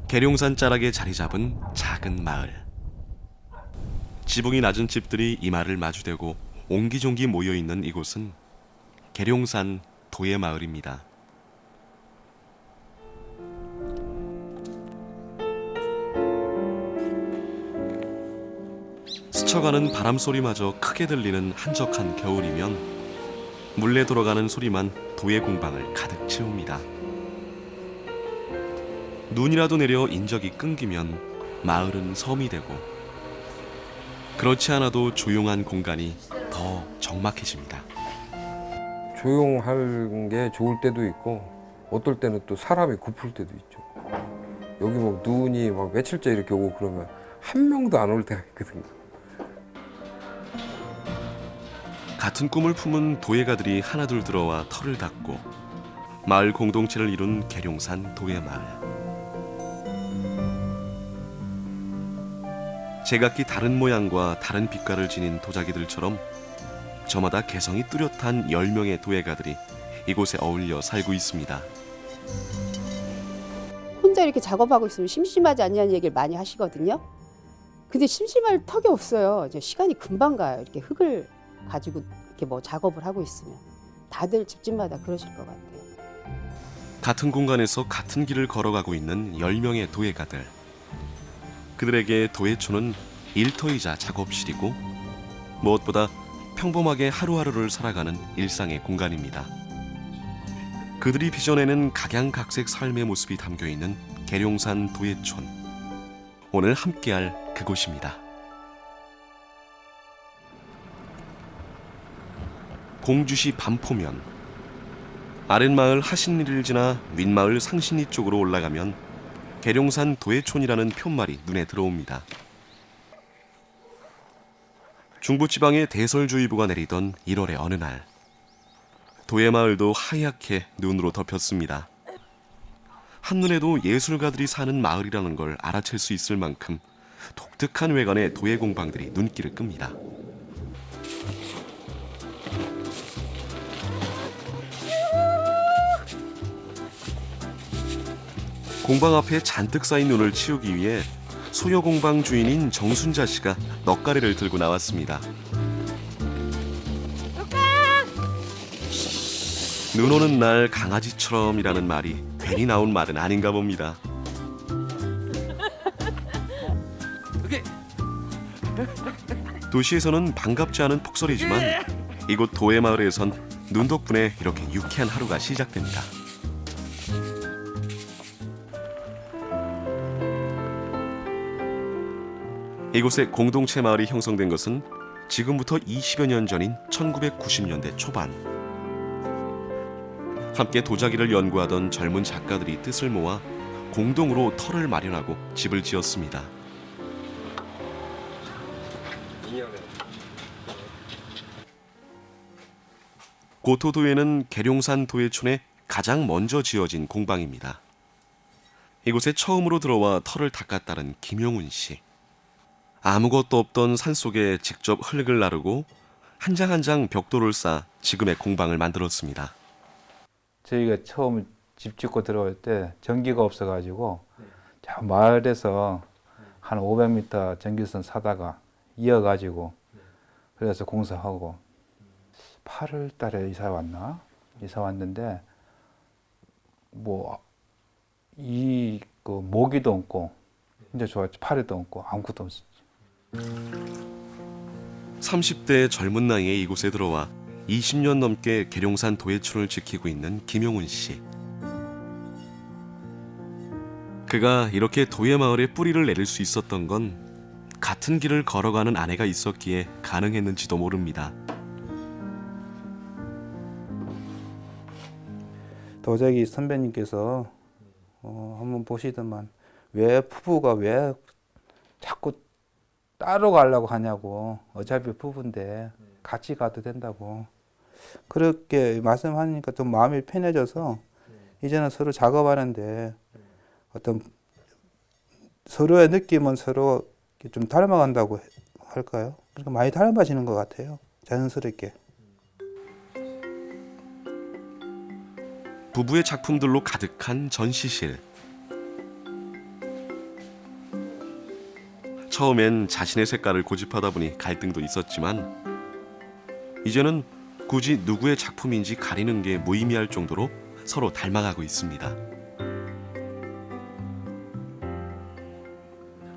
계룡산 자락에 자리 잡은 작은 마을. 지붕이 낮은 집들이 이 마을을 마주대고 옹기종기 모여있는 이곳은 계룡산 도예마을입니다. 스쳐가는 바람소리마저 크게 들리는 한적한 겨울이면 물레 돌아가는 소리만 도예 공방을 가득 채웁니다. 눈이라도 내려 인적이 끊기면 마을은 섬이 되고, 그렇지 않아도 조용한 공간이 더 적막해집니다. 조용한 게 좋을 때도 있고 어떨 때는 또 사람이 고플 때도 있죠. 여기 뭐 눈이 막 며칠째 이렇게 오고 그러면 한 명도 안 올 때가 있거든요. 같은 꿈을 품은 도예가들이 하나둘 들어와 터를 닦고 마을 공동체를 이룬 계룡산 도예마을. 제각기 다른 모양과 다른 빛깔을 지닌 도자기들처럼 저마다 개성이 뚜렷한 10명의 도예가들이 이곳에 어울려 살고 있습니다. 혼자 이렇게 작업하고 있으면 심심하지 않냐는 얘기를 많이 하시거든요. 근데 심심할 턱이 없어요. 이제 시간이 금방 가요. 이렇게 흙을 가지고 이렇게 뭐 작업을 하고 있으면 다들 집집마다 그러실 것 같아요. 같은 공간에서 같은 길을 걸어가고 있는 10명의 도예가들. 그들에게 도예촌은 일터이자 작업실이고 무엇보다 평범하게 하루하루를 살아가는 일상의 공간입니다. 그들이 빚어내는 각양각색 삶의 모습이 담겨있는 계룡산 도예촌. 오늘 함께할 그곳입니다. 공주시 반포면. 아랫마을 하신리를 지나 윗마을 상신리 쪽으로 올라가면 계룡산 도예촌이라는 표말이 눈에 들어옵니다. 중부지방에 대설주의보가 내리던 1월의 어느 날, 도예마을도 하얗게 눈으로 덮였습니다. 한눈에도 예술가들이 사는 마을이라는 걸 알아챌 수 있을 만큼 독특한 외관의 도예 공방들이 눈길을 끕니다. 공방 앞에 잔뜩 쌓인 눈을 치우기 위해 소녀 공방 주인인 정순자 씨가 넉가리를 들고 나왔습니다. 눈 오는 날 강아지처럼이라는 말이 괜히 나온 말은 아닌가 봅니다. 도시에서는 반갑지 않은 폭설이지만 이곳 도예마을에선 눈 덕분에 이렇게 유쾌한 하루가 시작됩니다. 이곳에 공동체 마을이 형성된 것은 지금부터 20여 년 전인 1990년대 초반. 함께 도자기를 연구하던 젊은 작가들이 뜻을 모아 공동으로 터를 마련하고 집을 지었습니다. 고토도예는 계룡산 도예촌에 가장 먼저 지어진 공방입니다. 이곳에 처음으로 들어와 터를 닦았다는 김용훈 씨. 아무것도 없던 산속에 직접 흙을 나르고 한 장 한 장 벽돌을 쌓아 지금의 공방을 만들었습니다. 저희가 처음 집 짓고 들어올 때 전기가 없어가지고 저 마을에서 한 500m 전기선 사다가 이어가지고 그래서 공사하고 8월 달에 이사 왔나? 이사 왔는데 그 모기도 없고 진짜 좋았지. 파리도 없고 아무것도 없었지. 30대 젊은 나이에 이곳에 들어와 20년 넘게 계룡산 도예촌을 지키고 있는 김용훈 씨. 그가 이렇게 도예마을에 뿌리를 내릴 수 있었던 건 같은 길을 걸어가는 아내가 있었기에 가능했는지도 모릅니다. 도자기 선배님께서 한번 보시더만 왜 부부가 왜 자꾸 따로 가려고 하냐고. 어차피 부부인데 같이 가도 된다고. 그렇게 말씀하니까 좀 마음이 편해져서 이제는 서로 작업하는데 어떤 서로의 느낌은 서로 좀 닮아간다고 할까요? 그러니까 많이 닮아지는 것 같아요. 자연스럽게. 부부의 작품들로 가득한 전시실. 처음엔 자신의 색깔을 고집하다 보니 갈등도 있었지만 이제는 굳이 누구의 작품인지 가리는 게 무의미할 정도로 서로 닮아가고 있습니다.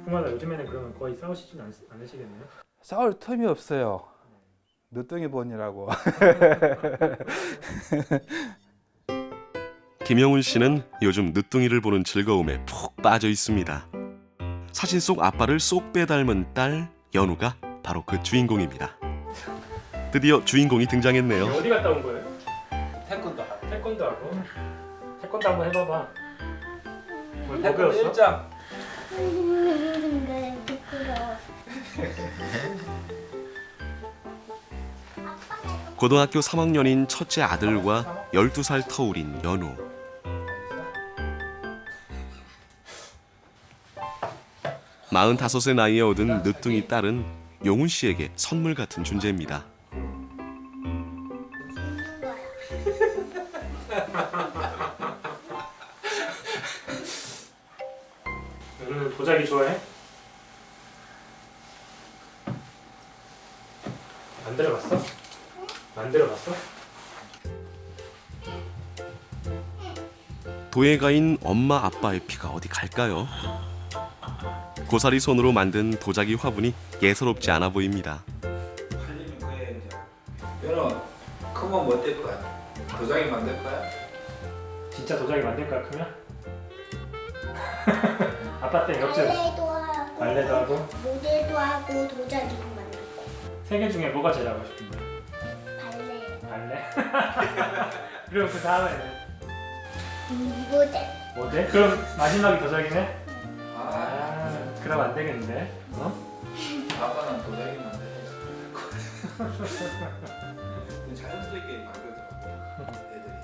작품마다 요즘에는 그러면 거의 싸우시진 않으시겠네요? 싸울 틈이 없어요. 늦둥이 본이라고. 김영훈 씨는 요즘 늦둥이를 보는 즐거움에 푹 빠져 있습니다. 사진 속 아빠를 쏙 빼닮은 딸 연우가 바로 그 주인공입니다. 드디어 주인공이 등장했네요. 어디 갔다 온 거예요? 태권도. 태권도 하고? 태권도 한번 해봐봐. 뭐 태권도 배웠어? 일장. 네, 부끄러워. 고등학교 3학년인 첫째 아들과 12살 터울인 연우. 마흔다섯의 나이에 얻은 늦둥이 딸은 용훈 씨에게 선물 같은 존재입니다. 너는 도자기 좋아해? 만들어봤어? 만들어봤어? 도에 가인 엄마 아빠의 피가 어디 갈까요? 고사리 손으로 만든 도자기 화분이 예사롭지 않아 보입니다. 팔리는 거예요 이제. 연어 크면 뭐 될 거야? 도자기 만들 거야? 진짜 도자기 만들 거야 크면? 아빠 때 역시 발레도 하고, 발레도 하고 모델도 하고, 도자기도 만들고. 세 개 중에 뭐가 제일 하고 싶은데? 발레, 발레? 그리고 그 다음에는 모델. 모델? 그럼 마지막이 도자기네? 아, 그럼 안 되겠는데? 어? 아빠는 도자기 만들어야지. 자연스럽게 만들더라고 애들이.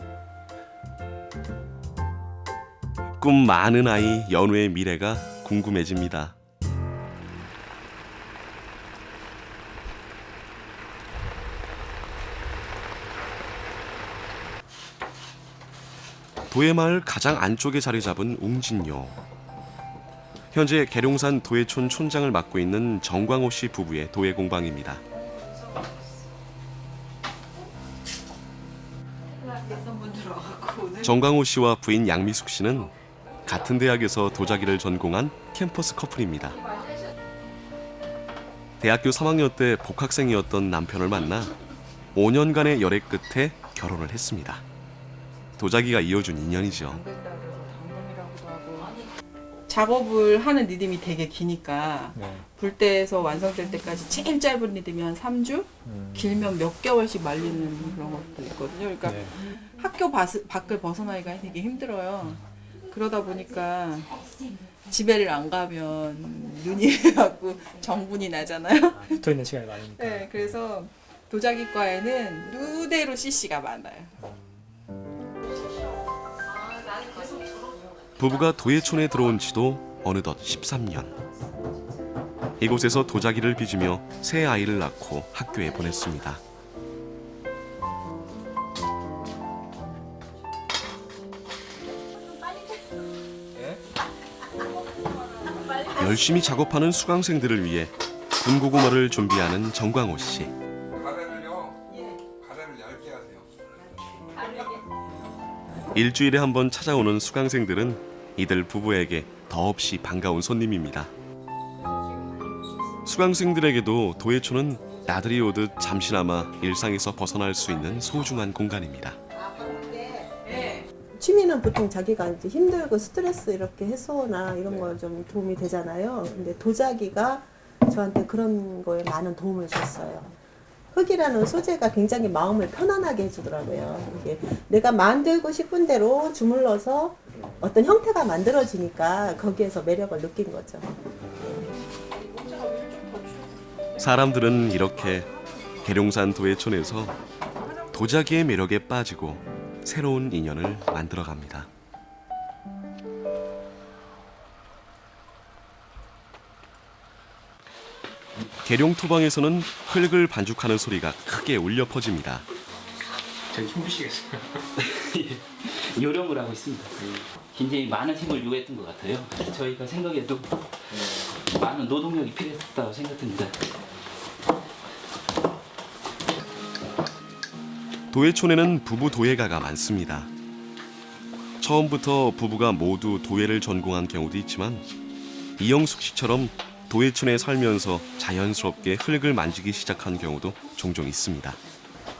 꿈 많은 아이 연우의 미래가 궁금해집니다. 도예마을 가장 안쪽에 자리 잡은 웅진요. 현재 계룡산 도예촌 촌장을 맡고 있는 정광호 씨 부부의 도예 공방입니다. 정광호 씨와 부인 양미숙 씨는 같은 대학에서 도자기를 전공한 캠퍼스 커플입니다. 대학교 3학년 때 복학생이었던 남편을 만나 5년간의 열애 끝에 결혼을 했습니다. 도자기가 이어준 인연이죠. 작업을 하는 리듬이 되게 기니까 네. 불때에서 완성될 때까지 제일 짧은 리듬이 한 3주, 길면 몇 개월씩 말리는 그런 것도 있거든요. 그러니까 네. 학교 밖을 벗어나기가 되게 힘들어요. 그러다 보니까 집에를 안 가면 눈이 갖고 정분이 나잖아요. 붙어 있는 시간이 많으니까. 네, 그래서 도자기과에는 누대로 CC가 많아요. 부부가 도예촌에 들어온 지도 어느덧 13년. 이곳에서 도자기를 빚으며 새 아이를 낳고 학교에 보냈습니다. 열심히 작업하는 수강생들을 위해 군고구마를 준비하는 정광호 씨. 가래를요. 가래를 얇게 하세요. 일주일에 한 번 찾아오는 수강생들은 이들 부부에게 더없이 반가운 손님입니다. 수강생들에게도 도예촌은 나들이 오듯 잠시나마 일상에서 벗어날 수 있는 소중한 공간입니다. 취미는 보통 자기가 이제 힘들고 스트레스 이렇게 해소나 이런 거 좀 도움이 되잖아요. 근데 도자기가 저한테 그런 거에 많은 도움을 줬어요. 흙이라는 소재가 굉장히 마음을 편안하게 해주더라고요. 이게 내가 만들고 싶은 대로 주물러서 어떤 형태가 만들어지니까 거기에서 매력을 느낀 거죠. 사람들은 이렇게 계룡산 도예촌에서 도자기의 매력에 빠지고 새로운 인연을 만들어갑니다. 계룡토방에서는 흙을 반죽하는 소리가 크게 울려 퍼집니다. 저기 힘드시겠어요. 요령을 하고 있습니다. 굉장히 많은 힘을 요구했던 것 같아요. 저희가 생각해도 많은 노동력이 필요했다고 생각됩니다. 도예촌에는 부부 도예가가 많습니다. 처음부터 부부가 모두 도예를 전공한 경우도 있지만 이영숙 씨처럼 도예촌에 살면서 자연스럽게 흙을 만지기 시작한 경우도 종종 있습니다.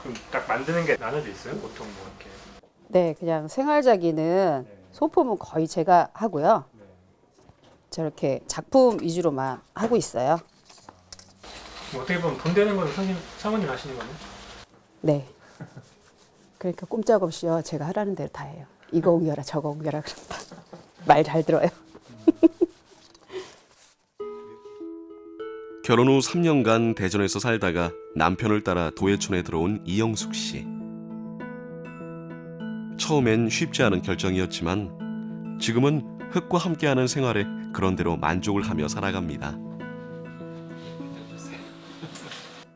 그럼 딱 만드는 게 나눠져 있어요? 보통 뭐 이렇게. 네, 그냥 생활자기는 소품은 거의 제가 하고요. 저렇게 작품 위주로만 하고 있어요. 뭐 어떻게 보면 돈 되는 건 사모님 하시는 거네? 네. 그러니까 꼼짝없이요. 제가 하라는 대로 다 해요. 이거 옮겨라 저거 옮겨라 그런다. 말 잘 들어요. 결혼 후 3년간 대전에서 살다가 남편을 따라 도예촌에 들어온 이영숙 씨. 처음엔 쉽지 않은 결정이었지만 지금은 흙과 함께하는 생활에 그런대로 만족을 하며 살아갑니다.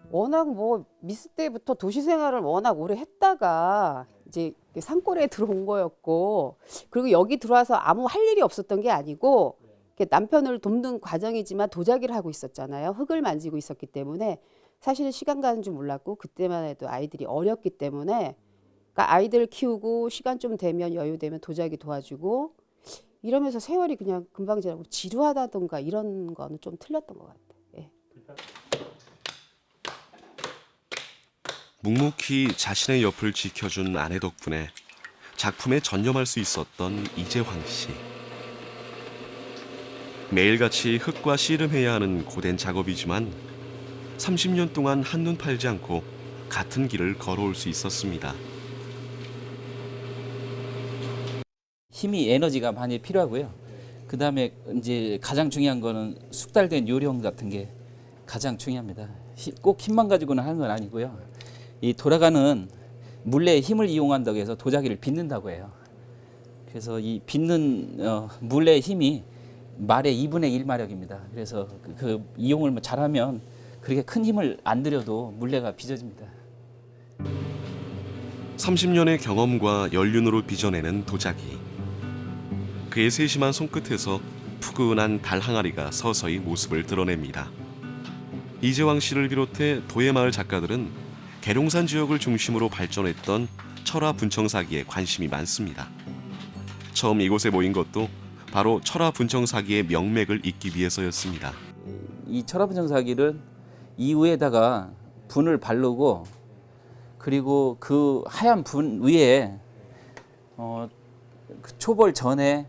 워낙 뭐 미스 때부터 도시 생활을 워낙 오래 했다가 이제 산골에 들어온 거였고, 그리고 여기 들어와서 아무 할 일이 없었던 게 아니고 이렇게 남편을 돕는 과정이지만 도자기를 하고 있었잖아요. 흙을 만지고 있었기 때문에 사실은 시간 가는 줄 몰랐고, 그때만 해도 아이들이 어렸기 때문에 그러니까 아이들 키우고 시간 좀 되면 여유 되면 도자기 도와주고 이러면서 세월이 그냥 금방 지나고 지루하다던가 이런 거는 좀 틀렸던 것 같아요. 예. 묵묵히 자신의 옆을 지켜준 아내 덕분에 작품에 전념할 수 있었던 이재황 씨. 매일같이 흙과 씨름해야 하는 고된 작업이지만 30년 동안 한눈 팔지 않고 같은 길을 걸어올 수 있었습니다. 힘이 에너지가 많이 필요하고요. 그 다음에 이제 가장 중요한 거는 숙달된 요령 같은 게 가장 중요합니다. 꼭 힘만 가지고는 하는 건 아니고요. 이 돌아가는 물레의 힘을 이용한다고 해서 도자기를 빚는다고 해요. 그래서 이 빚는 물레의 힘이 말의 2분의 1 마력입니다. 그래서 그 이용을 잘하면 그렇게 큰 힘을 안 들여도 물레가 빚어집니다. 30년의 경험과 연륜으로 빚어내는 도자기. 그의 세심한 손끝에서 푸근한 달 항아리가 서서히 모습을 드러냅니다. 이재황 씨를 비롯해 도예마을 작가들은 계룡산 지역을 중심으로 발전했던 철화 분청사기에 관심이 많습니다. 처음 이곳에 모인 것도 바로 철화 분청사기의 명맥을 잇기 위해서였습니다. 이 철화 분청사기를 이후에다가 분을 바르고 그리고 그 하얀 분 위에 그 초벌 전에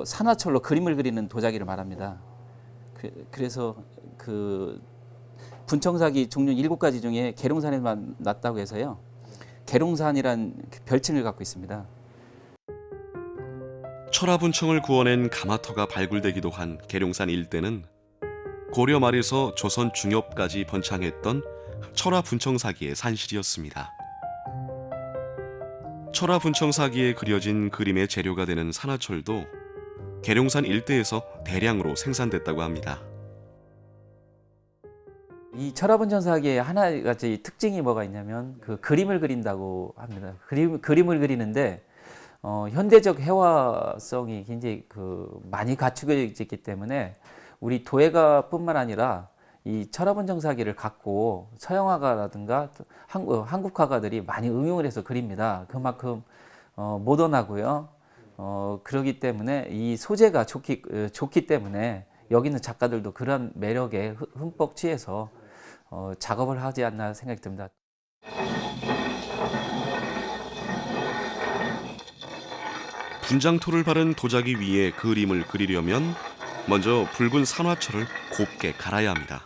산화철로 그림을 그리는 도자기를 말합니다. 그래서 그 분청사기 종류 7가지 중에 계룡산에만 났다고 해서요. 계룡산이란 별칭을 갖고 있습니다. 철화분청을 구워낸 가마터가 발굴되기도 한 계룡산 일대는 고려 말에서 조선 중엽까지 번창했던 철화분청사기의 산실이었습니다. 철화분청사기에 그려진 그림의 재료가 되는 산화철도 계룡산 일대에서 대량으로 생산됐다고 합니다. 이 철화분청사기의 하나가지 특징이 뭐가 있냐면 그 그림을 그린다고 합니다. 그림을 그리는데 현대적 해화성이 굉장히 많이 갖추어져 있기 때문에 우리 도예가뿐만 아니라 이 철화분청사기를 갖고 서양화가라든가 한국 화가들이 많이 응용을 해서 그립니다. 그만큼 모던하고요. 그렇기 때문에 이 소재가 좋기 때문에 여기 있는 작가들도 그런 매력에 흠뻑 취해서 작업을 하지 않나 생각이 듭니다. 분장토를 바른 도자기 위에 그림을 그리려면 먼저 붉은 산화철을 곱게 갈아야 합니다.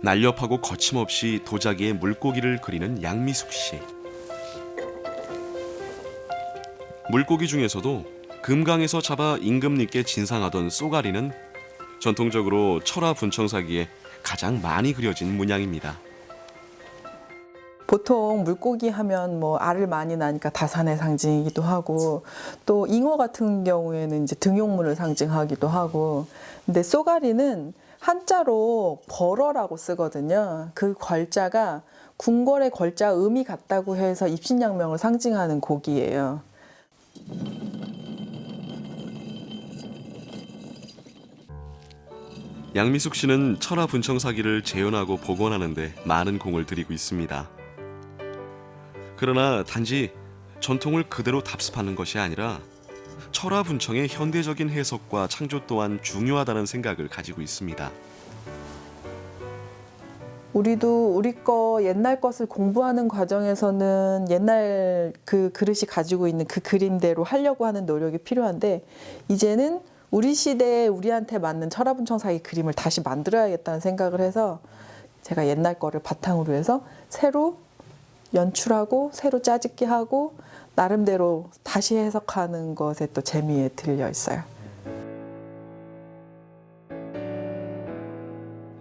날렵하고 거침없이 도자기에 물고기를 그리는 양미숙 씨. 물고기 중에서도 금강에서 잡아 임금님께 진상하던 쏘가리는 전통적으로 철화 분청사기에 가장 많이 그려진 문양입니다. 보통 물고기 하면 뭐 알을 많이 낳으니까 다산의 상징이기도 하고 또 잉어 같은 경우에는 이제 등용문을 상징하기도 하고, 근데 쏘가리는 한자로 벌어라고 쓰거든요. 그 걸자가 궁궐의 걸자 음이 같다고 해서 입신양명을 상징하는 곡이에요. 양미숙 씨는 철화 분청사기를 재현하고 복원하는데 많은 공을 들이고 있습니다. 그러나 단지 전통을 그대로 답습하는 것이 아니라 철화 분청의 현대적인 해석과 창조 또한 중요하다는 생각을 가지고 있습니다. 우리도 우리 거 옛날 것을 공부하는 과정에서는 옛날 그 그릇이 가지고 있는 그 그림대로 하려고 하는 노력이 필요한데 이제는 우리 시대에 우리한테 맞는 철화분청사기 그림을 다시 만들어야겠다는 생각을 해서 제가 옛날 거를 바탕으로 해서 새로 연출하고 새로 짜집기 하고 나름대로 다시 해석하는 것에 또 재미에 들려 있어요.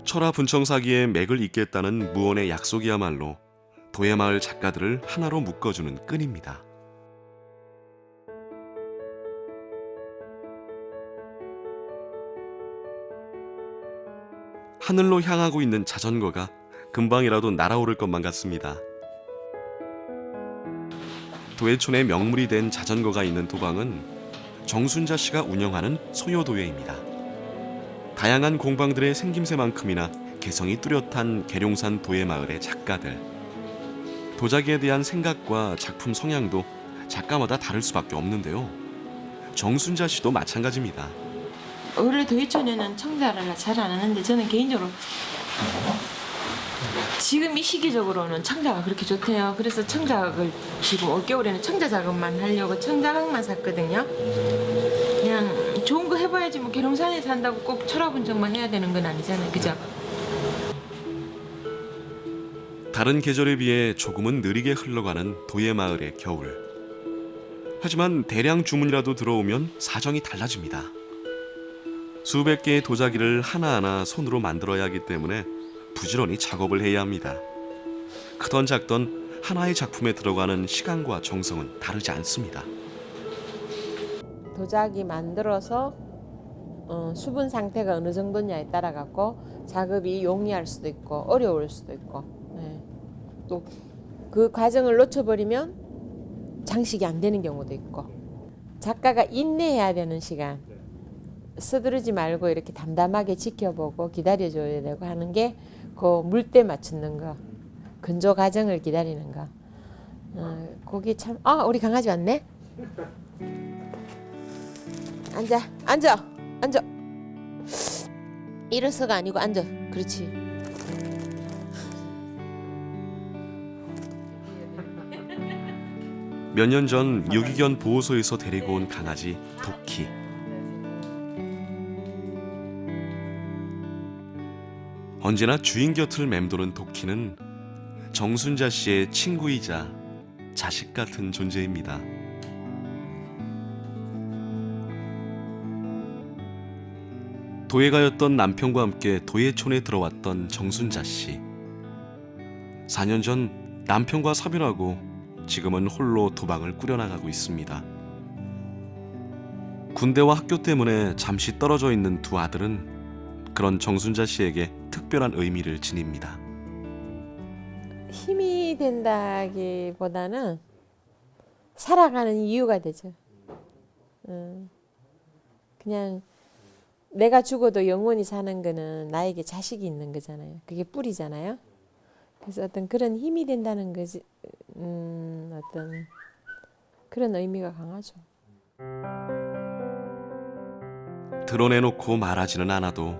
철화 분청사기의 맥을 잇겠다는 무언의 약속이야말로 도예마을 작가들을 하나로 묶어주는 끈입니다. 하늘로 향하고 있는 자전거가 금방이라도 날아오를 것만 같습니다. 도예촌의 명물이 된 자전거가 있는 도방은 정순자 씨가 운영하는 소요도예입니다. 다양한 공방들의 생김새만큼이나 개성이 뚜렷한 계룡산 도예마을의 작가들. 도자기에 대한 생각과 작품 성향도 작가마다 다를 수밖에 없는데요. 정순자 씨도 마찬가지입니다. 원래 도예촌에는 청자를 잘 안 하는데 저는 개인적으로 지금 이 시기적으로는 청자가 그렇게 좋대요. 그래서 청자학을 지금 올겨울에는 청자 작업만 하려고 청자학만 샀거든요. 그냥 좋은 거 해봐야지 뭐 계룡산에 산다고 꼭 철화분청만 해야 되는 건 아니잖아요. 그죠? 다른 계절에 비해 조금은 느리게 흘러가는 도예마을의 겨울. 하지만 대량 주문이라도 들어오면 사정이 달라집니다. 수백 개의 도자기를 하나하나 손으로 만들어야 하기 때문에 부지런히 작업을 해야 합니다. 크던 작던 하나의 작품에 들어가는 시간과 정성은 다르지 않습니다. 도자기 만들어서 수분 상태가 어느 정도냐에 따라 갖고 작업이 용이할 수도 있고 어려울 수도 있고 또 그 과정을 놓쳐버리면 장식이 안 되는 경우도 있고 작가가 인내해야 되는 시간 서두르지 말고 이렇게 담담하게 지켜보고 기다려줘야 되고 하는 게 그 물때 맞추는 거 건조 과정을 기다리는 거 그게 참 우리 강아지 왔네. 앉아 일어서가 아니고 앉아. 그렇지. 몇 년 전 유기견 보호소에서 데리고 온 강아지 도키. 언제나 주인 곁을 맴도는 도키는 정순자 씨의 친구이자 자식 같은 존재입니다. 도예가였던 남편과 함께 도예촌에 들어왔던 정순자 씨. 4년 전 남편과 사별하고 지금은 홀로 도방을 꾸려나가고 있습니다. 군대와 학교 때문에 잠시 떨어져 있는 두 아들은 그런 정순자 씨에게 특별한 의미를 지닙니다. 힘이 된다기보다는 살아가는 이유가 되죠. 그냥 내가 죽어도 영원히 사는 거는 나에게 자식이 있는 거잖아요. 그게 뿌리잖아요. 그래서 어떤 그런 힘이 된다는 거지, 어떤 그런 의미가 강하죠. 드러내놓고 말하지는 않아도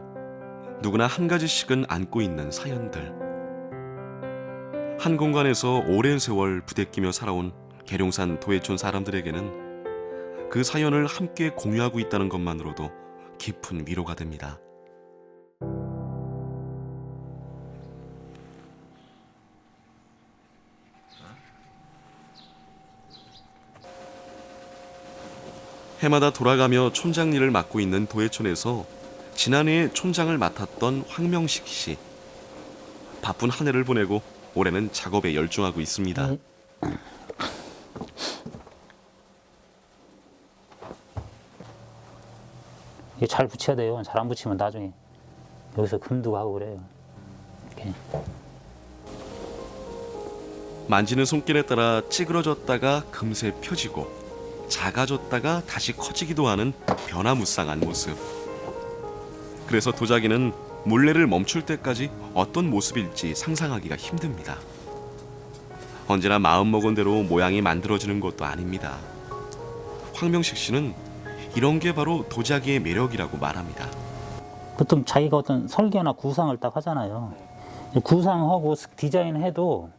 누구나 한 가지씩은 안고 있는 사연들. 한 공간에서 오랜 세월 부대끼며 살아온 계룡산 도예촌 사람들에게는 그 사연을 함께 공유하고 있다는 것만으로도 깊은 위로가 됩니다. 해마다 돌아가며 촌장 일을 맡고 있는 도예촌에서 지난해에 촌장을 맡았던 황명식 씨. 바쁜 한 해를 보내고 올해는 작업에 열중하고 있습니다. 이게 잘 붙여야 돼요. 잘 안 붙이면 나중에 여기서 금도 가고 그래요. 이렇게. 만지는 손길에 따라 찌그러졌다가 금세 펴지고 작아졌다가 다시 커지기도 하는 변화무쌍한 모습. 그래서 도자기는 물레를 멈출 때까지 어떤 모습일지 상상하기가 힘듭니다. 언제나 마음먹은 대로 모양이 만들어지는 것도 아닙니다. 황명식 씨는 이런 게 바로 도자기의 매력이라고 말합니다. 보통 자기가 어떤 설계나 구상을 딱 하잖아요. 구상하고 디자인해도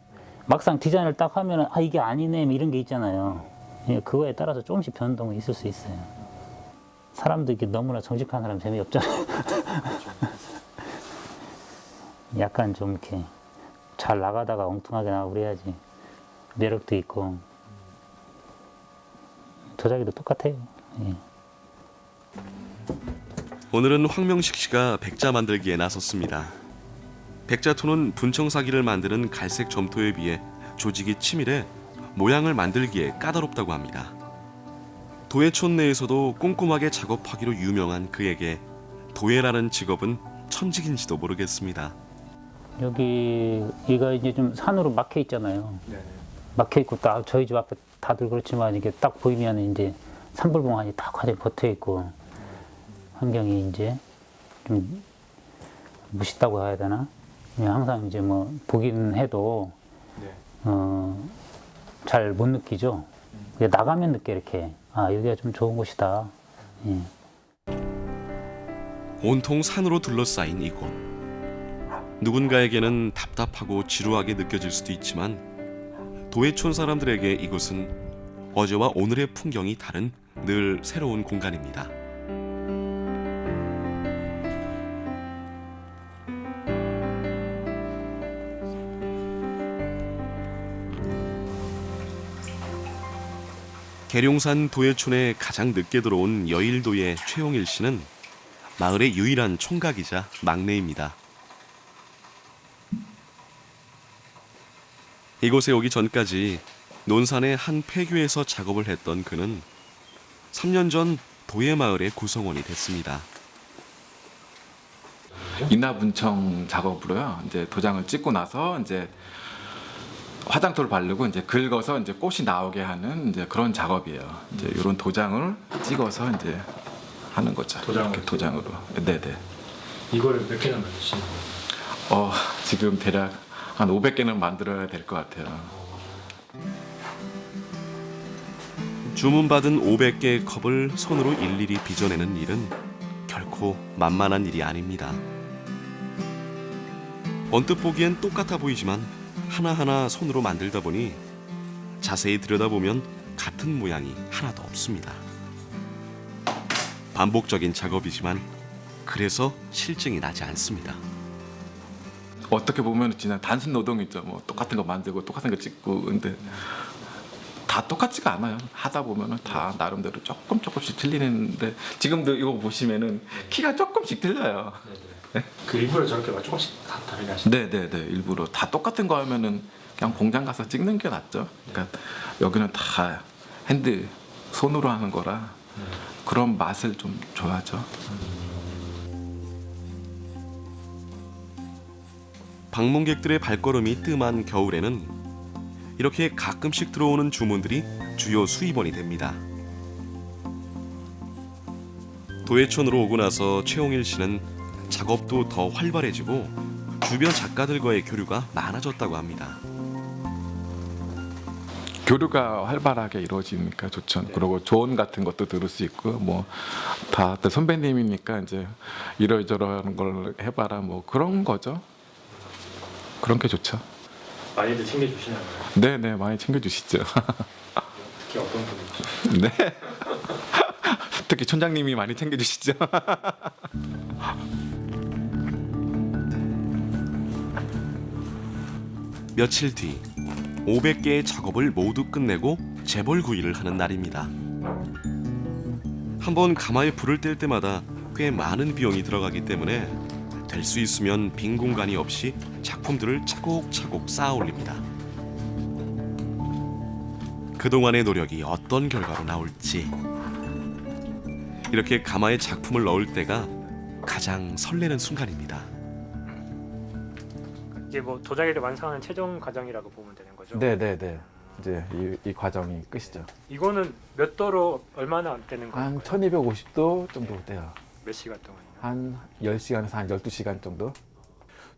막상 디자인을 딱 하면 아 이게 아니네 이런 게 있잖아요. 그거에 따라서 조금씩 변동이 있을 수 있어요. 사람도 이렇게 너무나 정직한 사람 재미없잖아요. 약간 좀 이렇게 잘 나가다가 엉뚱하게 나가고 그래야지 매력도 있고. 도자기도 똑같아요. 예. 오늘은 황명식 씨가 백자 만들기에 나섰습니다. 백자토는 분청사기를 만드는 갈색 점토에 비해 조직이 치밀해 모양을 만들기에 까다롭다고 합니다. 도예촌 내에서도 꼼꼼하게 작업하기로 유명한 그에게 도예라는 직업은 천직인지도 모르겠습니다. 여기가 이제 좀 산으로 막혀 있잖아요. 막혀 있고 딱 저희 집 앞에 다들 그렇지만 이게 딱 보이면 이제 산불봉안이 딱 완전히 붙어 있고 환경이 이제 좀 멋있다고 해야 되나? 항상 이제 뭐 보긴 해도 잘 못 느끼죠. 나가면 느껴 이렇게 아 여기가 좀 좋은 곳이다. 예. 온통 산으로 둘러싸인 이곳. 누군가에게는 답답하고 지루하게 느껴질 수도 있지만 도예촌 사람들에게 이곳은 어제와 오늘의 풍경이 다른 늘 새로운 공간입니다. 계룡산 도예촌에 가장 늦게 들어온 여일도의 최용일 씨는 마을의 유일한 총각이자 막내입니다. 이곳에 오기 전까지 논산의 한 폐교에서 작업을 했던 그는 3년 전 도예마을의 구성원이 됐습니다. 인화분청 작업으로요. 이제 도장을 찍고 나서 이제 화장토를 바르고 이제 긁어서 이제 꽃이 나오게 하는 이제 그런 작업이에요. 이제 이런 도장을 찍어서 이제 하는 거죠. 도장으로. 네네. 이거를 몇 개나 만드시는 거예요? 지금 대략 한 500개는 만들어야 될 것 같아요. 주문받은 500개의 컵을 손으로 일일이 빚어내는 일은 결코 만만한 일이 아닙니다. 언뜻 보기엔 똑같아 보이지만 하나하나 손으로 만들다 보니 자세히 들여다보면 같은 모양이 하나도 없습니다. 반복적인 작업이지만 그래서 실증이 나지 않습니다. 어떻게 보면 진짜 단순 노동이죠. 뭐 똑같은 거 만들고 똑같은 거 찍고 근데 다 똑같지가 않아요. 하다 보면은 다 나름대로 조금씩 틀리는데 지금도 이거 보시면은 키가 조금씩 틀려요. 그 일부러 저렇게 조금씩 다 다르게 하시는 거예요? 네네네. 일부러 다 똑같은 거 하면은 그냥 공장 가서 찍는 게 낫죠. 그러니까 여기는 다 핸드 손으로 하는 거라 그런 맛을 좀 줘야죠. 방문객들의 발걸음이 뜸한 겨울에는 이렇게 가끔씩 들어오는 주문들이 주요 수입원이 됩니다. 도예촌으로 오고 나서 최용일 씨는 작업도 더 활발해지고 주변 작가들과의 교류가 많아졌다고 합니다. 교류가 활발하게 이루어지니까 좋죠. 그리고 조언 같은 것도 들을 수 있고 뭐 다들 선배님이니까 이제 이러저러한 걸 해봐라 뭐 그런 거죠. 그런 게 좋죠. 많이들 챙겨주시나요? 네네 많이 챙겨주시죠. 특히 어떤 분이죠? 네. 특히 촌장님이 많이 챙겨주시죠. 며칠 뒤 500개의 작업을 모두 끝내고 재벌 구이를 하는 날입니다. 한번 가마에 불을 뗄 때마다 꽤 많은 비용이 들어가기 때문에 될 수 있으면 빈 공간이 없이 작품들을 차곡차곡 쌓아 올립니다. 그동안의 노력이 어떤 결과로 나올지 이렇게 가마에 작품을 넣을 때가 가장 설레는 순간입니다. 이제 뭐 도자기를 완성하는 최종 과정이라고 보면 되는 거죠? 네네네. 이제 이 과정이 끝이죠. 이거는 몇 도로 얼마나 되는 거예요? 한 1250도 정도 돼요. 몇 시간 동안요? 한 10시간에서 한 12시간 정도.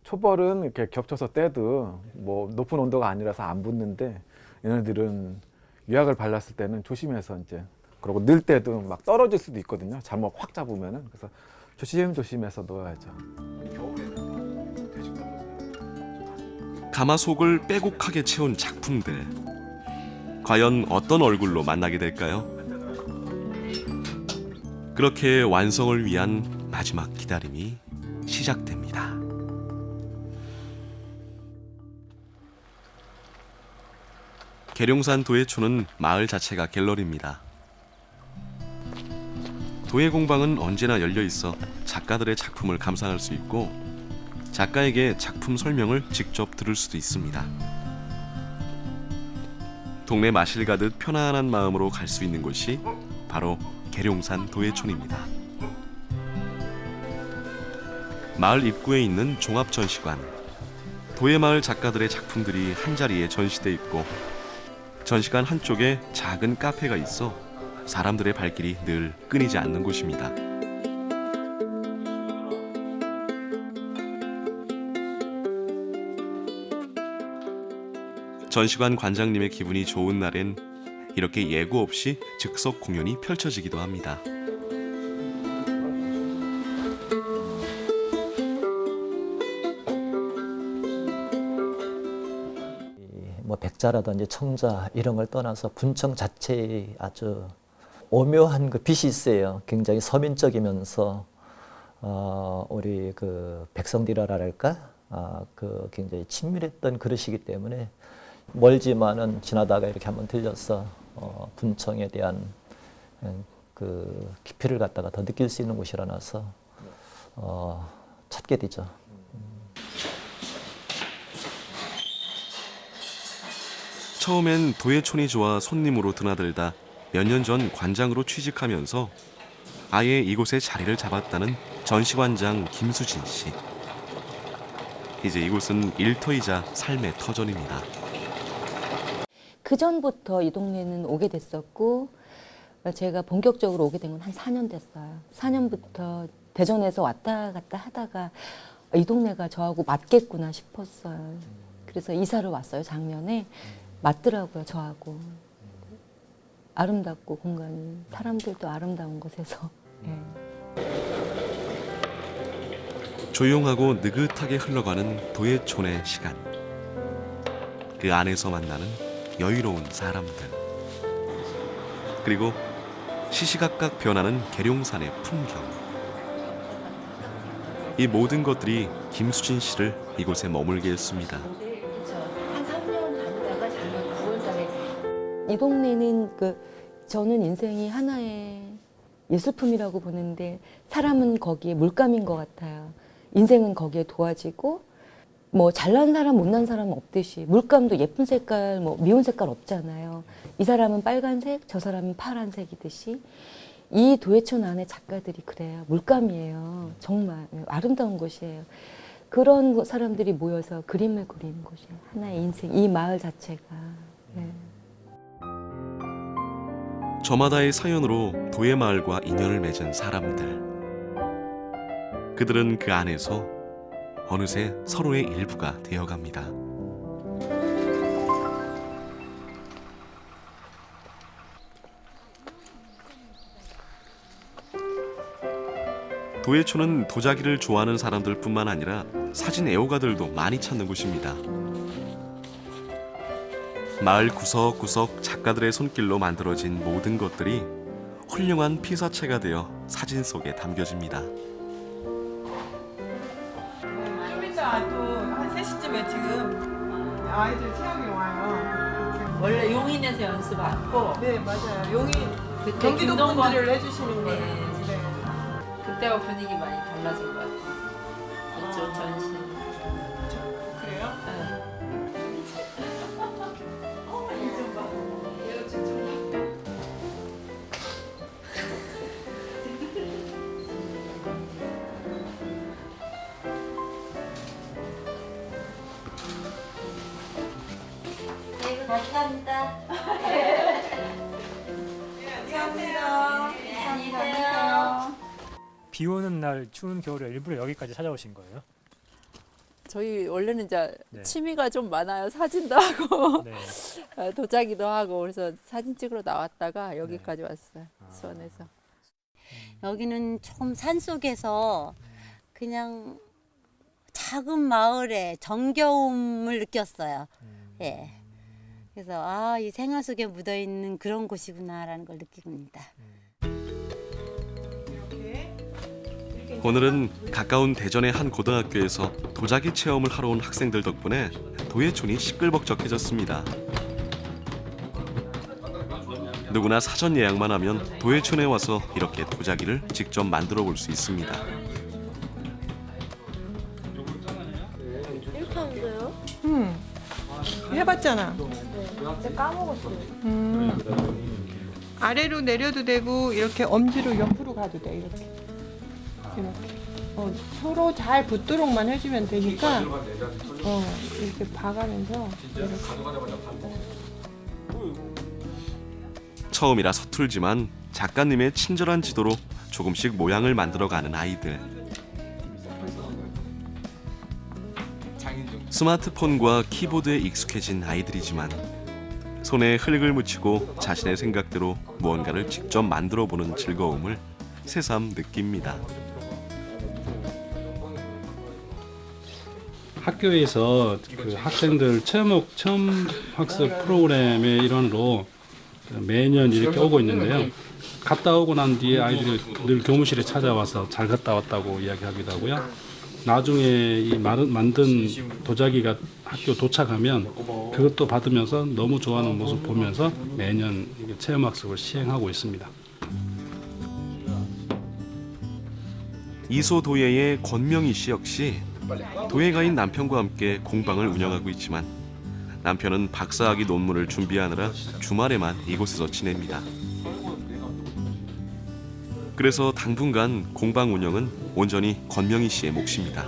초벌은 이렇게 겹쳐서 떼도 뭐 높은 온도가 아니라서 안 붙는데 얘네들은 유약을 발랐을 때는 조심해서 이제 그리고 넣을 때도 막 떨어질 수도 있거든요. 잘못 확 잡으면은. 그래서 조심조심해서 넣어야죠. 가마속을 빼곡하게 채운 작품들. 과연 어떤 얼굴로 만나게 될까요? 그렇게 완성을 위한 마지막 기다림이 시작됩니다. 계룡산 도예초는 마을 자체가 갤러리입니다. 도예 공방은 언제나 열려 있어 작가들의 작품을 감상할 수 있고 작가에게 작품 설명을 직접 들을 수도 있습니다. 동네 마실 가듯 편안한 마음으로 갈 수 있는 곳이 바로 계룡산 도예촌입니다. 마을 입구에 있는 종합전시관. 도예마을 작가들의 작품들이 한자리에 전시돼 있고 전시관 한쪽에 작은 카페가 있어 사람들의 발길이 늘 끊이지 않는 곳입니다. 전시관 관장님의 기분이 좋은 날엔 이렇게 예고 없이 즉석 공연이 펼쳐지기도 합니다. 뭐 백자라든지 청자 이런 걸 떠나서 분청 자체에 아주 오묘한 그 빛이 있어요. 굉장히 서민적이면서 우리 그 백성들이랄까 그 굉장히 친밀했던 그릇이기 때문에 멀지만은 지나다가 이렇게 한번 들려서 분청에 대한 그 깊이를 갖다가 더 느낄 수 있는 곳이라서 찾게 되죠. 처음엔 도예촌이 좋아 손님으로 드나들다 몇 년 전 관장으로 취직하면서 아예 이곳에 자리를 잡았다는 전시관장 김수진 씨. 이제 이곳은 일터이자 삶의 터전입니다. 그 전부터 이 동네는 오게 됐었고 제가 본격적으로 오게 된 건 한 4년 됐어요. 4년부터 대전에서 왔다 갔다 하다가 이 동네가 저하고 맞겠구나 싶었어요. 그래서 이사를 왔어요. 작년에. 맞더라고요. 저하고. 아름답고 공간이 사람들도 아름다운 곳에서. 조용하고 느긋하게 흘러가는 도예촌의 시간. 그 안에서 만나는 여유로운 사람들. 그리고 시시각각 변하는 계룡산의 풍경. 이 모든 것들이 김수진 씨를 이곳에 머물게 했습니다. 이 동네는 저는 인생이 하나의 예술품이라고 보는데 사람은 거기에 물감인 것 같아요. 인생은 거기에 도와지고 뭐 잘난 사람 못난 사람은 없듯이 물감도 예쁜 색깔 뭐 미운 색깔 없잖아요. 이 사람은 빨간색 저 사람은 파란색이듯이 이 도예촌 안에 작가들이 그래요. 물감이에요. 정말 아름다운 곳이에요. 그런 사람들이 모여서 그림을 그리는 곳이에요. 하나의 인생, 이 마을 자체가. 저마다의 사연으로 도예마을과 인연을 맺은 사람들. 그들은 그 안에서 어느새 서로의 일부가 되어갑니다. 도예촌은 도자기를 좋아하는 사람들뿐만 아니라 사진 애호가들도 많이 찾는 곳입니다. 마을 구석구석 작가들의 손길로 만들어진 모든 것들이 훌륭한 피사체가 되어 사진 속에 담겨집니다. 좀 이따 또 한 3시쯤에 지금 아이들 체험이 와요. 원래 용인에서 연습 왔고. 네, 맞아요. 용인 그때 경기도 김동건 분들을 해주시는 거예요. 네. 그때와 분위기 많이 달라진 것 같아요. 이쪽 전시. 그래요? 네. 감사합니다. 안녕하세요. 안녕하세요. 비 오는 날 추운 겨울에 일부러 여기까지 찾아오신 거예요? 저희 원래는 이제 네. 취미가 좀 많아요. 사진도 하고 네. 도자기도 하고 그래서 사진 찍으러 나왔다가 여기까지 왔어요. 수원에서. 여기는 좀 산속에서 그냥 작은 마을에 정겨움을 느꼈어요. 예. 그래서 아, 이 생활 속에 묻어 있는 그런 곳이구나라는 걸 느낍니다. 오늘은 가까운 대전의 한 고등학교에서 도자기 체험을 하러 온 학생들 덕분에 도예촌이 시끌벅적해졌습니다. 누구나 사전 예약만 하면 도예촌에 와서 이렇게 도자기를 직접 만들어 볼 수 있습니다. 이렇게 하면 돼요? 해봤잖아. 근데 까먹었어요. 아래로 내려도 되고 이렇게 엄지로 옆으로 가도 돼. 이렇게. 서로 잘 붙도록만 해주면 되니까 이렇게 봐가면서 이렇게. 처음이라 서툴지만 작가님의 친절한 지도로 조금씩 모양을 만들어가는 아이들. 스마트폰과 키보드에 익숙해진 아이들이지만 손에 흙을 묻히고 자신의 생각대로 무언가를 직접 만들어보는 즐거움을 새삼 느낍니다. 학교에서 그 학생들 체험 학습 프로그램의 일환으로 매년 이렇게 오고 있는데요. 갔다 오고 난 뒤에 아이들이 늘 교무실에 찾아와서 잘 갔다 왔다고 이야기하기도 하고요. 나중에 이 만든 도자기가 학교 도착하면 그것도 받으면서 너무 좋아하는 모습 보면서 매년 체험학습을 시행하고 있습니다. 이소도예의 권명희 씨 역시 도예가인 남편과 함께 공방을 운영하고 있지만 남편은 박사학위 논문을 준비하느라 주말에만 이곳에서 지냅니다. 그래서 당분간 공방 운영은 온전히 권명희 씨의 몫입니다.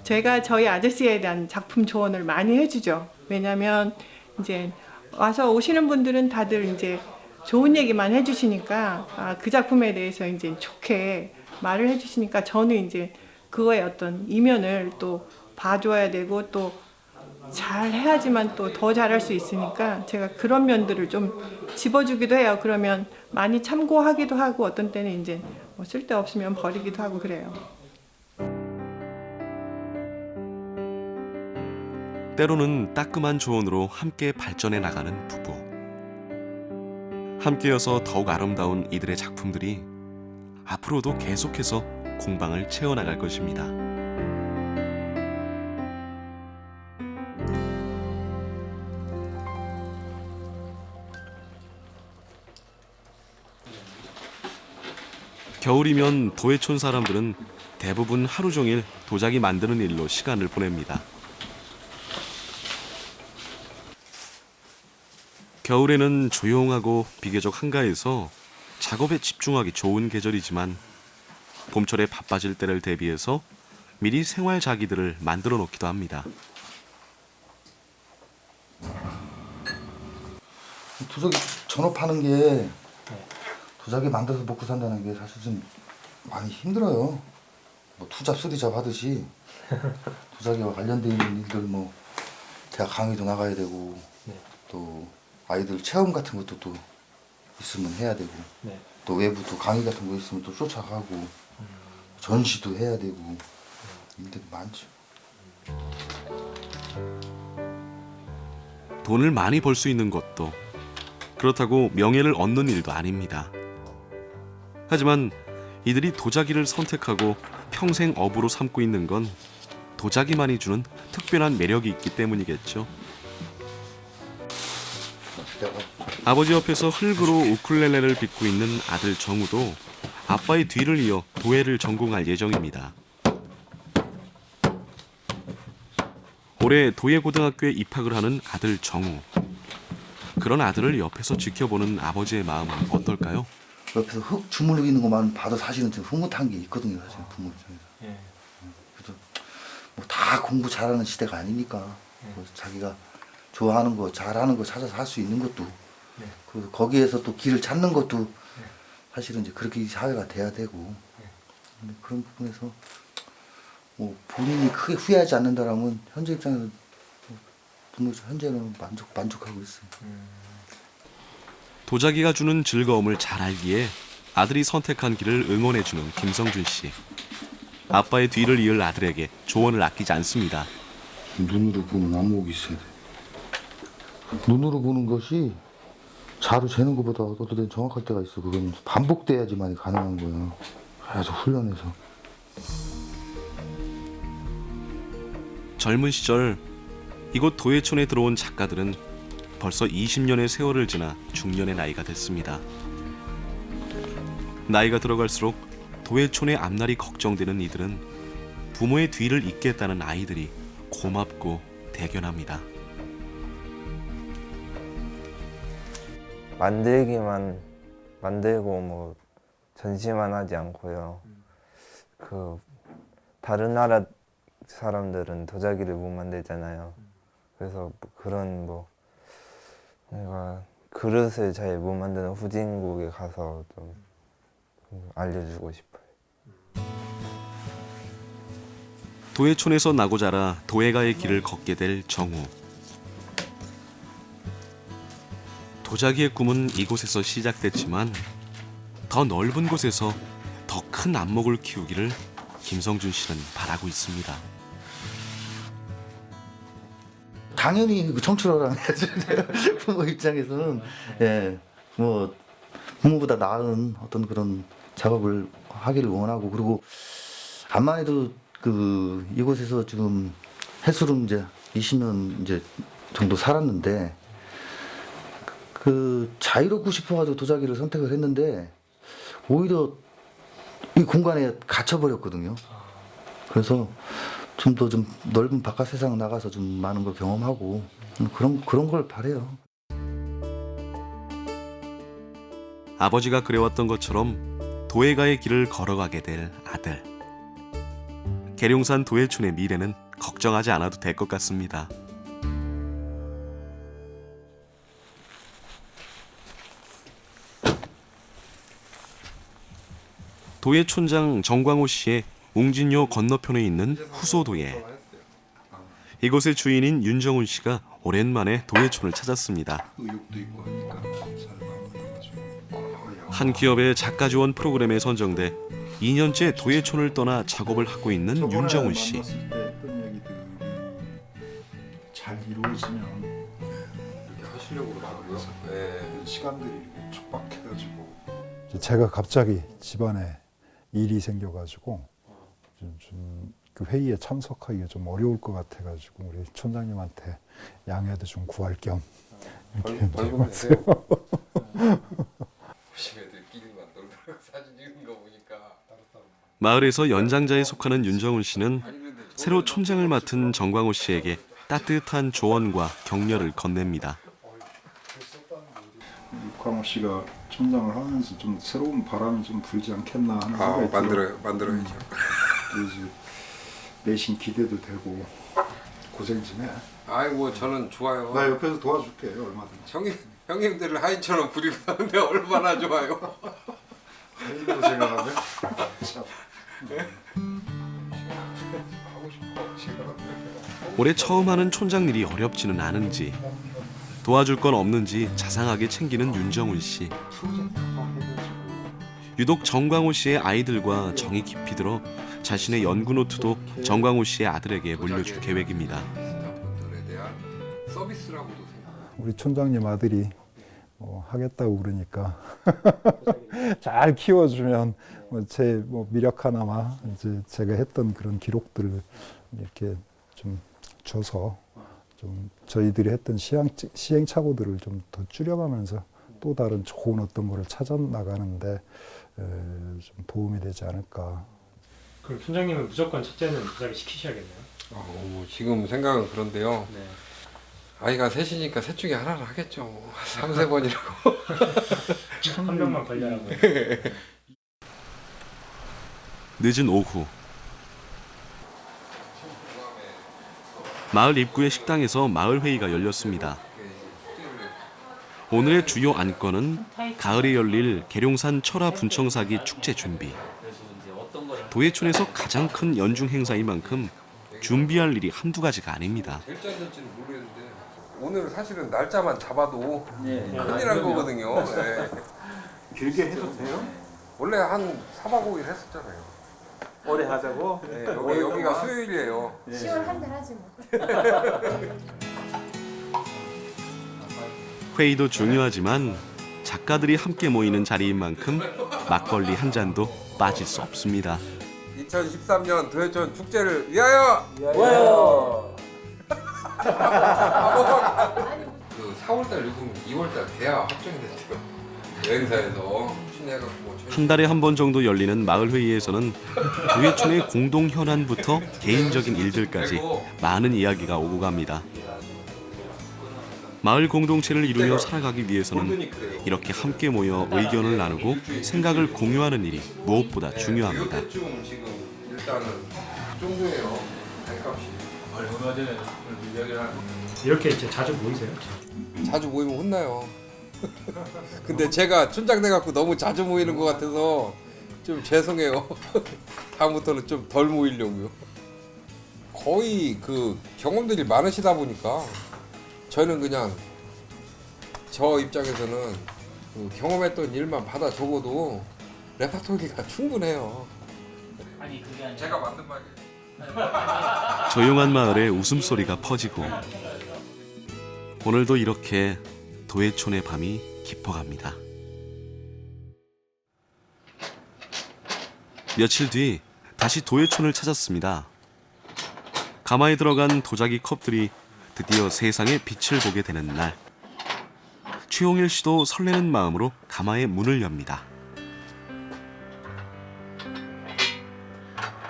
제가 저희 아저씨에 대한 작품 조언을 많이 해주죠. 왜냐하면 이제 와서 오시는 분들은 다들 이제 좋은 얘기만 해주시니까 그 작품에 대해서 이제 좋게 말을 해주시니까 저는 이제 그거의 어떤 이면을 또 봐줘야 되고 또 잘 해야지만 또 더 잘할 수 있으니까 제가 그런 면들을 좀 집어주기도 해요. 그러면 많이 참고하기도 하고 어떤 때는 이제 뭐 쓸데없으면 버리기도 하고 그래요. 때로는 따끔한 조언으로 함께 발전해 나가는 부부. 함께여서 더욱 아름다운 이들의 작품들이 앞으로도 계속해서 공방을 채워나갈 것입니다. 겨울이면 도예촌 사람들은 대부분 하루 종일 도자기 만드는 일로 시간을 보냅니다. 겨울에는 조용하고 비교적 한가해서 작업에 집중하기 좋은 계절이지만 봄철에 바빠질 때를 대비해서 미리 생활 자기들을 만들어 놓기도 합니다. 도자기 전업하는 게 도자기 만들어서 먹고 산다는 게 사실 좀 많이 힘들어요. 뭐 투잡 쓰리잡 하듯이 도자기와 관련된 일들 뭐 대학 강의도 나가야 되고 또 아이들 체험 같은 것도 또 있으면 해야 되고 또 외부 또 강의 같은 거 있으면 또 쫓아가고 전시도 해야 되고 일들이 많죠. 돈을 많이 벌 수 있는 것도 그렇다고 명예를 얻는 일도 아닙니다. 하지만 이들이 도자기를 선택하고 평생 업으로 삼고 있는 건 도자기만이 주는 특별한 매력이 있기 때문이겠죠. 아버지 옆에서 흙으로 우쿨렐레를 빚고 있는 아들 정우도 아빠의 뒤를 이어 도예를 전공할 예정입니다. 올해 도예고등학교에 입학을 하는 아들 정우. 그런 아들을 옆에서 지켜보는 아버지의 마음은 어떨까요? 옆에서 흙 주물르고 있는 것만 봐도 사실은 좀 흐뭇한 게 있거든요. 사실 부모 입장에서. 그래서 뭐 다 공부 잘하는 시대가 아니니까 자기가 좋아하는 거 잘하는 거 찾아서 할 수 있는 것도 그 거기에서 또 길을 찾는 것도 사실은 이제 그렇게 사회가 돼야 되고 근데 그런 부분에서 뭐 본인이 크게 후회하지 않는다라면 현재 입장에서 현재는 만족하고 있어요. 도자기가 주는 즐거움을 잘 알기에 아들이 선택한 길을 응원해주는 김성준 씨. 아빠의 뒤를 이을 아들에게 조언을 아끼지 않습니다. 눈으로 보는 안목이 있어야 돼. 눈으로 보는 것이 자로 재는 것보다 어떨 때는 정확할 때가 있어. 그건 반복돼야지만 가능한 거야. 계속 훈련해서. 젊은 시절 이곳 도예촌에 들어온 작가들은 벌써 20년의 세월을 지나 중년의 나이가 됐습니다. 나이가 들어갈수록 도예촌의 앞날이 걱정되는 이들은 부모의 뒤를 잇겠다는 아이들이 고맙고 대견합니다. 만들기만 만들고 뭐 전시만 하지 않고요. 다른 나라 사람들은 도자기를 못 만들잖아요. 그래서 그런 내가 그릇을 잘 못 만드는 후진국에 가서 좀 알려주고 싶어요. 도예촌에서 나고 자라 도예가의 길을 걷게 될 정우. 도자기의 꿈은 이곳에서 시작됐지만 더 넓은 곳에서 더 큰 안목을 키우기를 김성준 씨는 바라고 있습니다. 당연히 청출어라 해야죠. 부모 입장에서는 뭐 부모보다 나은 어떤 그런 작업을 하기를 원하고 그리고 암만 해도 이곳에서 지금 해수름 이제 20년 이제 정도 살았는데 자유롭고 싶어가지고 도자기를 선택을 했는데 오히려 이 공간에 갇혀버렸거든요. 그래서 좀 더 좀 넓은 바깥 세상 나가서 좀 많은 걸 경험하고 그런 걸 바래요. 아버지가 그려왔던 것처럼 도예가의 길을 걸어가게 될 아들. 계룡산 도예촌의 미래는 걱정하지 않아도 될 것 같습니다. 도예촌장 정광호 씨의 웅진요 건너편에 있는 후소도예. 이곳의 주인인 윤정훈 씨가 오랜만에 도예촌을 찾았습니다. 한 기업의 작가 지원 프로그램에 선정돼 2년째 도예촌을 떠나 작업을 하고 있는 윤정훈 씨. 잘 이루어지면 이렇게 하시려고 그러더라고요. 시간들이 이렇게 촉박해가지고 제가 갑자기 집안에 일이 생겨가지고 그 회의에 참석하기가 좀 어려울 것 같아가지고 우리 촌장님한테 양해도 좀 구할 겸 이렇게 왔어요. 마을에서 연장자에 속하는 윤정훈 씨는 새로 촌장을 맡은 정광호 씨에게 따뜻한 조언과 격려를 건넵니다. 광호 씨가 촌장을 하면서 좀 새로운 바람이 좀 불지 않겠나 하는 생각이 들어요. 만들어야죠. 이제 내심 기대도 되고 고생 좀 해. 아이고 저는 좋아요. 나 옆에서 도와줄게 얼마든지. 형님들을 하인처럼 부리고 사는데 얼마나 좋아요. 하인으로 생각하면 참. 올해 처음 하는 촌장 일이 어렵지는 않은지 도와줄 건 없는지 자상하게 챙기는 윤정훈 씨. 유독 정광호 씨의 아이들과 정이 깊이 들어 자신의 연구 노트도 정광호 씨의 아들에게 물려줄 계획입니다. 우리 촌장님 아들이 하겠다고 그러니까 잘 키워주면 제 미력 하나마 이제 제가 했던 그런 기록들을 이렇게 좀 줘서 좀 저희들이 했던 시행착오들을 좀 더 줄여가면서 또 다른 좋은 어떤 거를 찾아 나가는데 좀 도움이 되지 않을까. 그럼 촌장님은 무조건 첫째는 도자기 시키셔야겠네요. 지금 생각은 그런데요. 네. 아이가 셋이니까 셋 중에 하나를 하겠죠. 3-4번이라고. 한 명만 걸려라고. 늦은 오후. 마을 입구의 식당에서 마을 회의가 열렸습니다. 오늘의 주요 안건은 가을에 열릴 계룡산 철화 분청사기 축제 준비. 도예촌에서 가장 큰 연중 행사인 만큼 준비할 일이 한두 가지가 아닙니다. 될지 안 될지는 모르겠는데 오늘 사실은 날짜만 잡아도 큰일 난 거거든요. 네. 길게 해도 돼요? 원래 한 4박 5일 했었잖아요. 오래 하자고? 네, 여기가 수요일이에요. 10월 한 달 하지 뭐. 회의도 중요하지만 작가들이 함께 모이는 자리인 만큼 막걸리 한 잔도 빠질 수 없습니다. 2013년 도예촌 축제를 위하여! 위하여! 그 4월달 요금 2월달 돼야 확정이 됐어요. 여행사에서 신뢰해갖고 뭐 한 달에 한 번 정도 열리는 마을 회의에서는 도예촌의 공동 현안부터 개인적인 일들까지 많은 이야기가 오고 갑니다. 마을 공동체를 이루며 살아가기 위해서는 이렇게 함께 모여 의견을 나누고 생각을 공유하는 일이 무엇보다 중요합니다. 이때쯤 지금 일단은 그 정도예요. 값이. 얼마 전에 이야기를 하는. 이렇게 이제 자주 모이세요? 자주 모이면 혼나요. 근데 제가 촌장 돼갖고 너무 자주 모이는 것 같아서 좀 죄송해요. 다음부터는 좀 덜 모이려고요. 거의 그 경험들이 많으시다 보니까 저는 그냥 저 입장에서는 그 경험했던 일만 받아 적어도 레파토리가 충분해요. 아니 그게 아니라 제가 만든 말이에요. 조용한 마을에 웃음소리가 퍼지고 오늘도 이렇게 도예촌의 밤이 깊어갑니다. 며칠 뒤 다시 도예촌을 찾았습니다. 가마에 들어간 도자기 컵들이 드디어 세상의 빛을 보게 되는 날. 최용일 씨도 설레는 마음으로 가마의 문을 엽니다.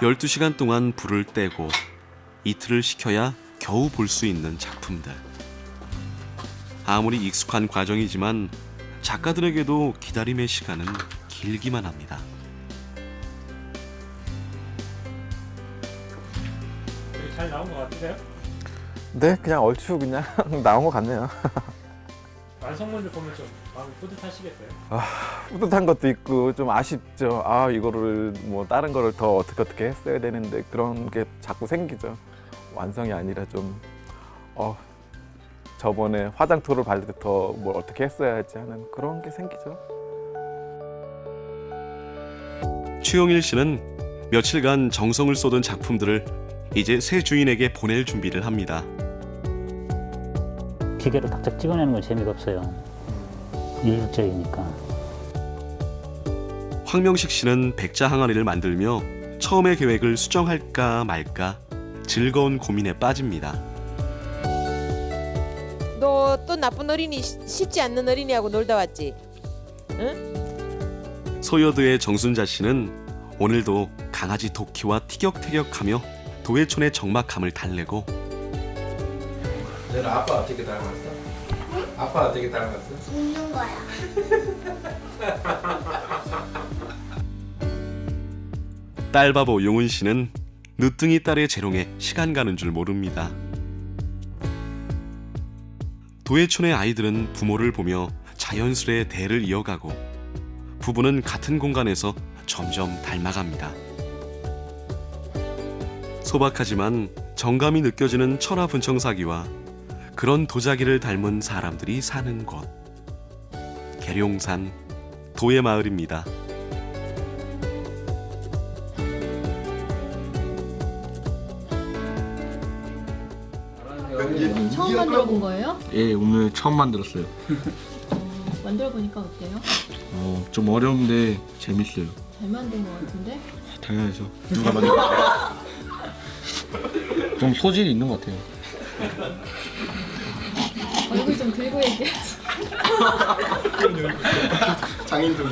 12시간 동안 불을 떼고 이틀을 식혀야 겨우 볼 수 있는 작품들. 아무리 익숙한 과정이지만 작가들에게도 기다림의 시간은 길기만 합니다. 잘 나온 것 같으세요? 네, 그냥 얼추 그냥 나온 것 같네요. 완성물을 보면 좀 마음이 뿌듯하시겠어요? 뿌듯한 것도 있고 좀 아쉽죠. 이거를 뭐 다른 거를 더 어떻게 했어야 되는데 그런 게 자꾸 생기죠. 완성이 아니라 좀 저번에 화장토를 바를 때 더 뭘 어떻게 했어야지 하는 그런 게 생기죠. 최용일 씨는 며칠간 정성을 쏟은 작품들을 이제 새 주인에게 보낼 준비를 합니다. 기계로 탁탁 찍어내는 건 재미가 없어요. 일률적이니까. 황명식 씨는 백자 항아리를 만들며 처음의 계획을 수정할까 말까 즐거운 고민에 빠집니다. 너 또 나쁜 어린이 쉽지 않는 어린이하고 놀다 왔지? 응? 소여도의 정순자 씨는 오늘도 강아지 도키와 티격태격하며 도예촌의 적막함을 달래고 너는 아빠 어떻게 닮았어? 응? 아빠 어떻게 닮았어? 웃는 거야. 딸바보 용은 씨는 늦둥이 딸의 재롱에 시간 가는 줄 모릅니다. 도예촌의 아이들은 부모를 보며 자연스레 대를 이어가고 부부는 같은 공간에서 점점 닮아갑니다. 소박하지만 정감이 느껴지는 철화 분청사기와 그런 도자기를 닮은 사람들이 사는 곳. 계룡산 도예마을입니다. 처음 만들어 본 거예요? 예, 오늘 처음 만들었어요. 만들어 보니까 어때요? 좀 어려운데 재밌어요. 잘 만든 것 같은데? 당연하죠. 누가 만들었어요? 좀 소질이 있는 것 같아요. 얼굴 좀 들고 얘기하지. 장인 좀.